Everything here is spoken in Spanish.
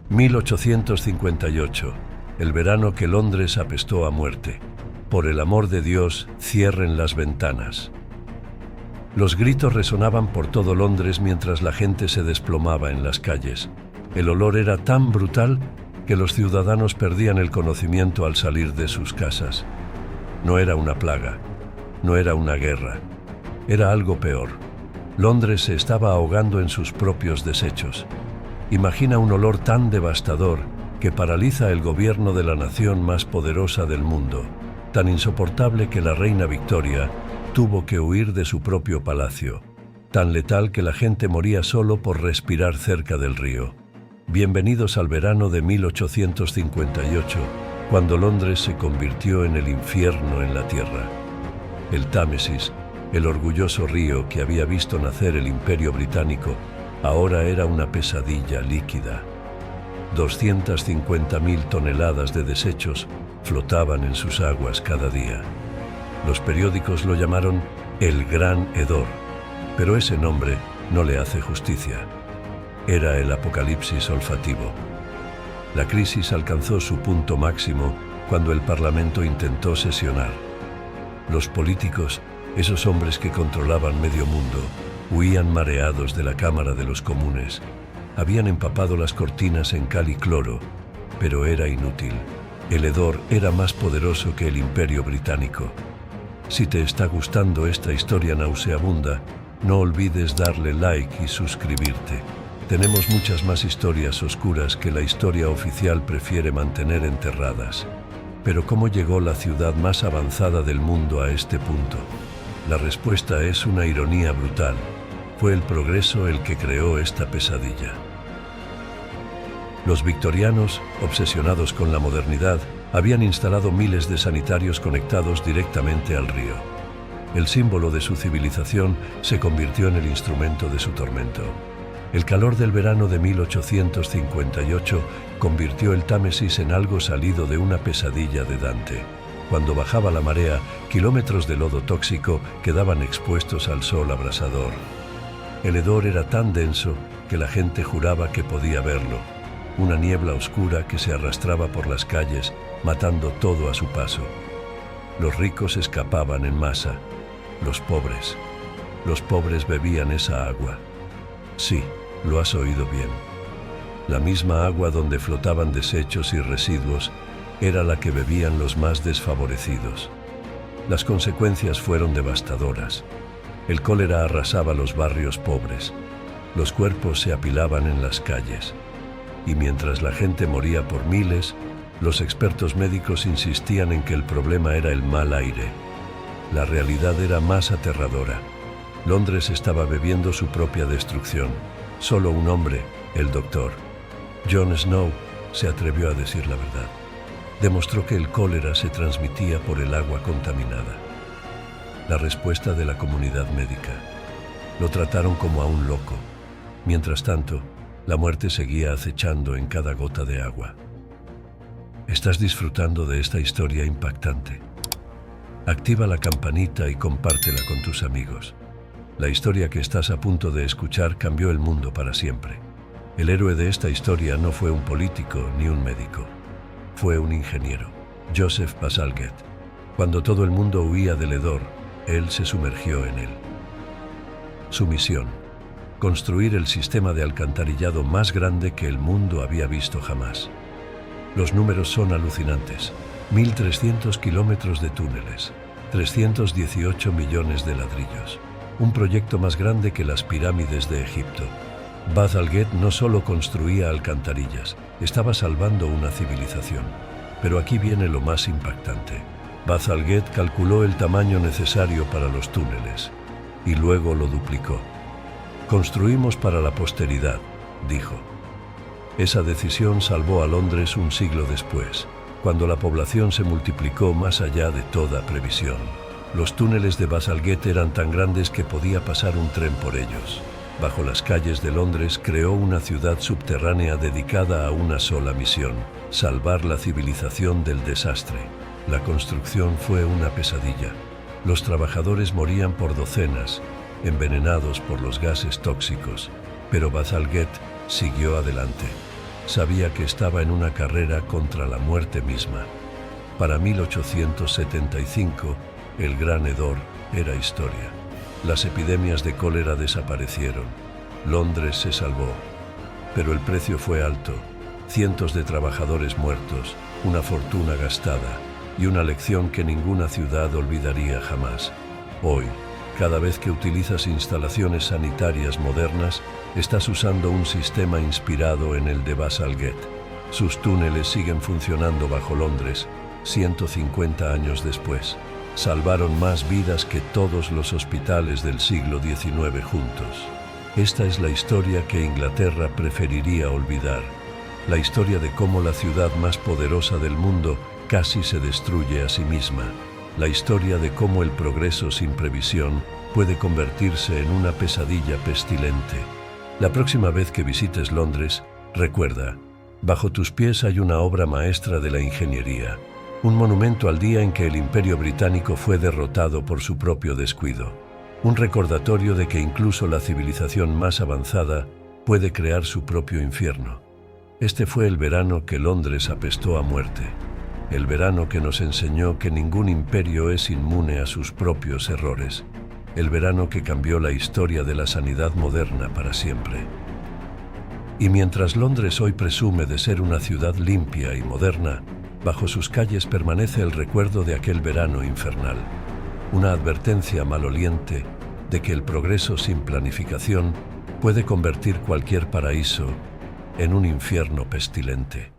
1858, el verano que Londres apestó a muerte. Por el amor de Dios, cierren las ventanas. Los gritos resonaban por todo Londres mientras la gente se desplomaba en las calles. El olor era tan brutal que los ciudadanos perdían el conocimiento al salir de sus casas. No era una plaga, no era una guerra, era algo peor. Londres se estaba ahogando en sus propios desechos. Imagina un olor tan devastador que paraliza el gobierno de la nación más poderosa del mundo, tan insoportable que la reina Victoria tuvo que huir de su propio palacio, tan letal que la gente moría solo por respirar cerca del río. Bienvenidos al verano de 1858, cuando Londres se convirtió en el infierno en la tierra. El Támesis, el orgulloso río que había visto nacer el Imperio Británico, ahora era una pesadilla líquida. 250.000 toneladas de desechos flotaban en sus aguas cada día. Los periódicos lo llamaron el Gran Hedor, pero ese nombre no le hace justicia. Era el apocalipsis olfativo. La crisis alcanzó su punto máximo cuando el Parlamento intentó sesionar. Los políticos, esos hombres que controlaban medio mundo, huían mareados de la Cámara de los Comunes. Habían empapado las cortinas en cal y cloro, pero era inútil. El hedor era más poderoso que el Imperio Británico. Si te está gustando esta historia nauseabunda, no olvides darle like y suscribirte. Tenemos muchas más historias oscuras que la historia oficial prefiere mantener enterradas. Pero ¿cómo llegó la ciudad más avanzada del mundo a este punto? La respuesta es una ironía brutal. Fue el progreso el que creó esta pesadilla. Los victorianos, obsesionados con la modernidad, habían instalado miles de sanitarios conectados directamente al río. El símbolo de su civilización se convirtió en el instrumento de su tormento. El calor del verano de 1858 convirtió el Támesis en algo salido de una pesadilla de Dante. Cuando bajaba la marea, kilómetros de lodo tóxico quedaban expuestos al sol abrasador. El hedor era tan denso que la gente juraba que podía verlo. Una niebla oscura que se arrastraba por las calles, matando todo a su paso. Los ricos escapaban en masa. Los pobres bebían esa agua. Sí, lo has oído bien. La misma agua donde flotaban desechos y residuos era la que bebían los más desfavorecidos. Las consecuencias fueron devastadoras. El cólera arrasaba los barrios pobres. Los cuerpos se apilaban en las calles. Y mientras la gente moría por miles, los expertos médicos insistían en que el problema era el mal aire. La realidad era más aterradora. Londres estaba bebiendo su propia destrucción. Solo un hombre, el doctor John Snow, se atrevió a decir la verdad. Demostró que el cólera se transmitía por el agua contaminada. La respuesta de la comunidad médica. Lo trataron como a un loco. Mientras tanto, la muerte seguía acechando en cada gota de agua. ¿Estás disfrutando de esta historia impactante? Activa la campanita y compártela con tus amigos. La historia que estás a punto de escuchar cambió el mundo para siempre. El héroe de esta historia no fue un político ni un médico. Fue un ingeniero, Joseph Bazalgette. Cuando todo el mundo huía del hedor, él se sumergió en él. Su misión: construir el sistema de alcantarillado más grande que el mundo había visto jamás. Los números son alucinantes. 1.300 kilómetros de túneles, 318 millones de ladrillos. Un proyecto más grande que las pirámides de Egipto. Bazalgette no solo construía alcantarillas, estaba salvando una civilización. Pero aquí viene lo más impactante. Bazalgette calculó el tamaño necesario para los túneles y luego lo duplicó. Construimos para la posteridad, dijo. Esa decisión salvó a Londres un siglo después, cuando la población se multiplicó más allá de toda previsión. Los túneles de Bazalgette eran tan grandes que podía pasar un tren por ellos. Bajo las calles de Londres creó una ciudad subterránea dedicada a una sola misión: salvar la civilización del desastre. La construcción fue una pesadilla. Los trabajadores morían por docenas, envenenados por los gases tóxicos, pero Bazalgette siguió adelante. sabía que estaba en una carrera contra la muerte misma. Para 1875, el Gran Hedor era historia. Las epidemias de cólera desaparecieron. Londres se salvó. Pero el precio fue alto. Cientos de trabajadores muertos, una fortuna gastada y una lección que ninguna ciudad olvidaría jamás. Hoy, cada vez que utilizas instalaciones sanitarias modernas, estás usando un sistema inspirado en el de Bazalgette. Sus túneles siguen funcionando bajo Londres, 150 años después. Salvaron más vidas que todos los hospitales del siglo XIX juntos. Esta es la historia que Inglaterra preferiría olvidar. La historia de cómo la ciudad más poderosa del mundo casi se destruye a sí misma. La historia de cómo el progreso sin previsión puede convertirse en una pesadilla pestilente. La próxima vez que visites Londres, recuerda, bajo tus pies hay una obra maestra de la ingeniería, un monumento al día en que el Imperio Británico fue derrotado por su propio descuido, un recordatorio de que incluso la civilización más avanzada puede crear su propio infierno. Este fue el verano que Londres apestó a muerte, el verano que nos enseñó que ningún imperio es inmune a sus propios errores, el verano que cambió la historia de la sanidad moderna para siempre. Y mientras Londres hoy presume de ser una ciudad limpia y moderna, bajo sus calles permanece el recuerdo de aquel verano infernal, una advertencia maloliente de que el progreso sin planificación puede convertir cualquier paraíso en un infierno pestilente.